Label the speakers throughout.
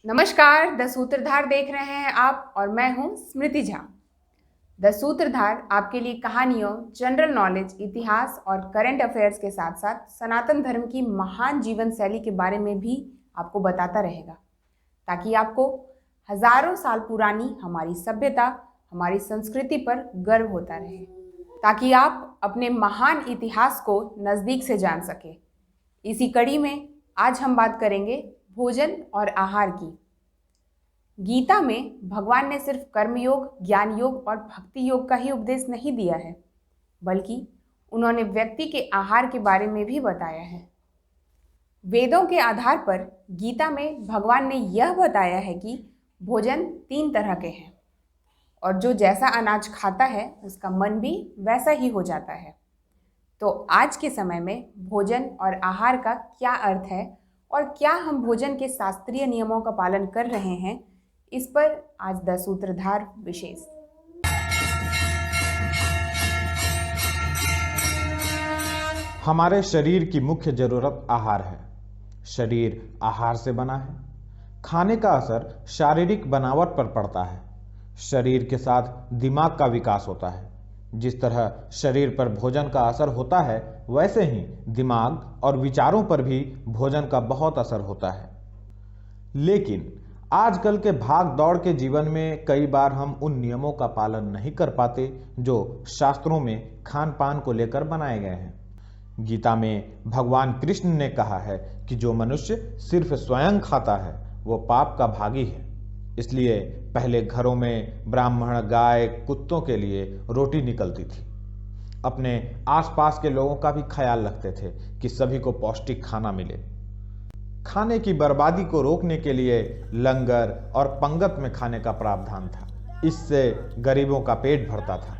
Speaker 1: नमस्कार, द सूत्रधार देख रहे हैं आप और मैं हूं स्मृति झा। द सूत्रधार आपके लिए कहानियों, जनरल नॉलेज, इतिहास और करंट अफेयर्स के साथ साथ सनातन धर्म की महान जीवन शैली के बारे में भी आपको बताता रहेगा, ताकि आपको हजारों साल पुरानी हमारी सभ्यता, हमारी संस्कृति पर गर्व होता रहे, ताकि आप अपने महान इतिहास को नज़दीक से जान सके। इसी कड़ी में आज हम बात करेंगे भोजन और आहार की। गीता में भगवान ने सिर्फ कर्मयोग, ज्ञान योग और भक्ति योग का ही उपदेश नहीं दिया है, बल्कि उन्होंने व्यक्ति के आहार के बारे में भी बताया है। वेदों के आधार पर गीता में भगवान ने यह बताया है कि भोजन 3 तरह के हैं और जो जैसा अनाज खाता है उसका मन भी वैसा ही हो जाता है। तो आज के समय में भोजन और आहार का क्या अर्थ है और क्या हम भोजन के शास्त्रीय नियमों का पालन कर रहे हैं, इस पर आज द सूत्रधार विशेष।
Speaker 2: हमारे शरीर की मुख्य जरूरत आहार है। शरीर आहार से बना है। खाने का असर शारीरिक बनावट पर पड़ता है। शरीर के साथ दिमाग का विकास होता है। जिस तरह शरीर पर भोजन का असर होता है, वैसे ही दिमाग और विचारों पर भी भोजन का बहुत असर होता है। लेकिन आजकल के भाग दौड़ के जीवन में कई बार हम उन नियमों का पालन नहीं कर पाते जो शास्त्रों में खान पान को लेकर बनाए गए हैं। गीता में भगवान कृष्ण ने कहा है कि जो मनुष्य सिर्फ स्वयं खाता है वो पाप का भागी है। इसलिए पहले घरों में ब्राह्मण, गाय, कुत्तों के लिए रोटी निकलती थी। अपने आसपास के लोगों का भी ख्याल रखते थे कि सभी को पौष्टिक खाना मिले। खाने की बर्बादी को रोकने के लिए लंगर और पंगत में खाने का प्रावधान था। इससे गरीबों का पेट भरता था।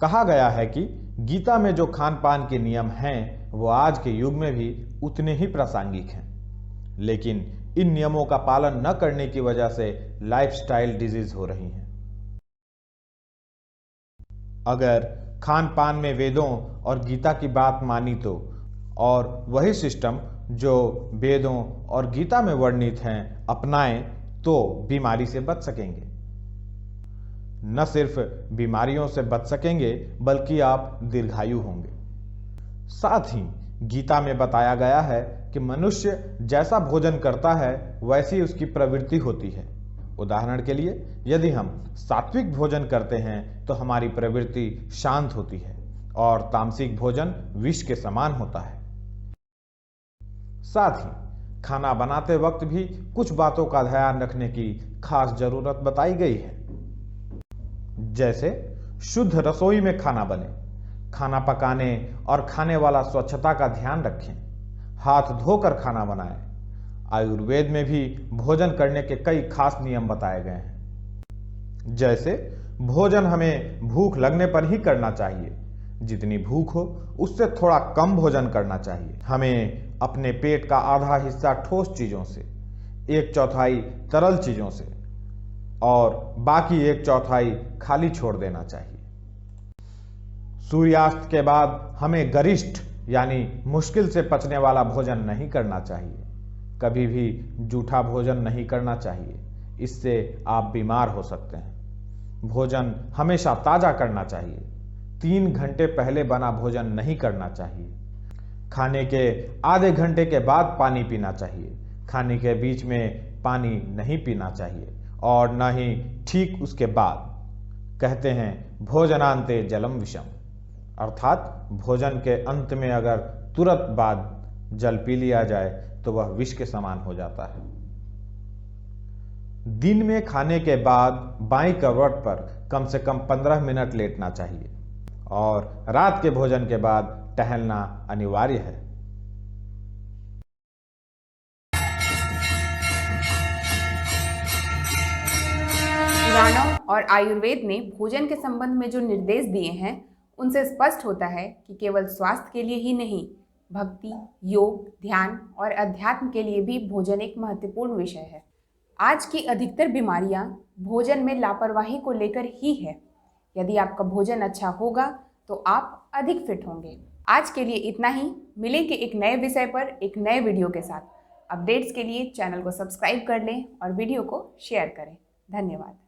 Speaker 2: कहा गया है कि गीता में जो खान पान के नियम हैं वो आज के युग में भी उतने ही प्रासंगिक हैं। लेकिन इन नियमों का पालन न करने की वजह से लाइफस्टाइल डिजीज हो रही हैं। अगर खान पान में वेदों और गीता की बात मानी तो, और वही सिस्टम जो वेदों और गीता में वर्णित हैं अपनाएं, तो बीमारी से बच सकेंगे। न सिर्फ बीमारियों से बच सकेंगे बल्कि आप दीर्घायु होंगे। साथ ही गीता में बताया गया है कि मनुष्य जैसा भोजन करता है वैसी उसकी प्रवृत्ति होती है। उदाहरण के लिए, यदि हम सात्विक भोजन करते हैं तो हमारी प्रवृत्ति शांत होती है और तामसिक भोजन विष के समान होता है। साथ ही खाना बनाते वक्त भी कुछ बातों का ध्यान रखने की खास जरूरत बताई गई है। जैसे शुद्ध रसोई में खाना बने, खाना पकाने और खाने वाला स्वच्छता का ध्यान रखें, हाथ धोकर खाना बनाएं। आयुर्वेद में भी भोजन करने के कई खास नियम बताए गए हैं। जैसे भोजन हमें भूख लगने पर ही करना चाहिए। जितनी भूख हो उससे थोड़ा कम भोजन करना चाहिए। हमें अपने पेट का आधा हिस्सा ठोस चीजों से, 1/4 तरल चीजों से और बाकी 1/4 खाली छोड़ देना चाहिए। सूर्यास्त के बाद हमें गरिष्ठ यानी मुश्किल से पचने वाला भोजन नहीं करना चाहिए। कभी भी जूठा भोजन नहीं करना चाहिए, इससे आप बीमार हो सकते हैं। भोजन हमेशा ताजा करना चाहिए। 3 घंटे पहले बना भोजन नहीं करना चाहिए। खाने के आधे घंटे के बाद पानी पीना चाहिए। खाने के बीच में पानी नहीं पीना चाहिए और न ही ठीक उसके बाद। कहते हैं भोजनांते जलम विषम, अर्थात भोजन के अंत में अगर तुरंत बाद जल पी लिया जाए तो वह विष के समान हो जाता है। दिन में खाने के बाद बाईं करवट पर कम से कम 15 मिनट लेटना चाहिए और रात के भोजन के बाद टहलना अनिवार्य है।
Speaker 1: पुराणों और आयुर्वेद ने भोजन के संबंध में जो निर्देश दिए हैं, उनसे स्पष्ट होता है कि केवल स्वास्थ्य के लिए ही नहीं, भक्ति, योग, ध्यान और अध्यात्म के लिए भी भोजन एक महत्वपूर्ण विषय है। आज की अधिकतर बीमारियां भोजन में लापरवाही को लेकर ही है। यदि आपका भोजन अच्छा होगा तो आप अधिक फिट होंगे। आज के लिए इतना ही। मिलेंगे एक नए विषय पर एक नए वीडियो के साथ। अपडेट्स के लिए चैनल को सब्सक्राइब कर लें और वीडियो को शेयर करें। धन्यवाद।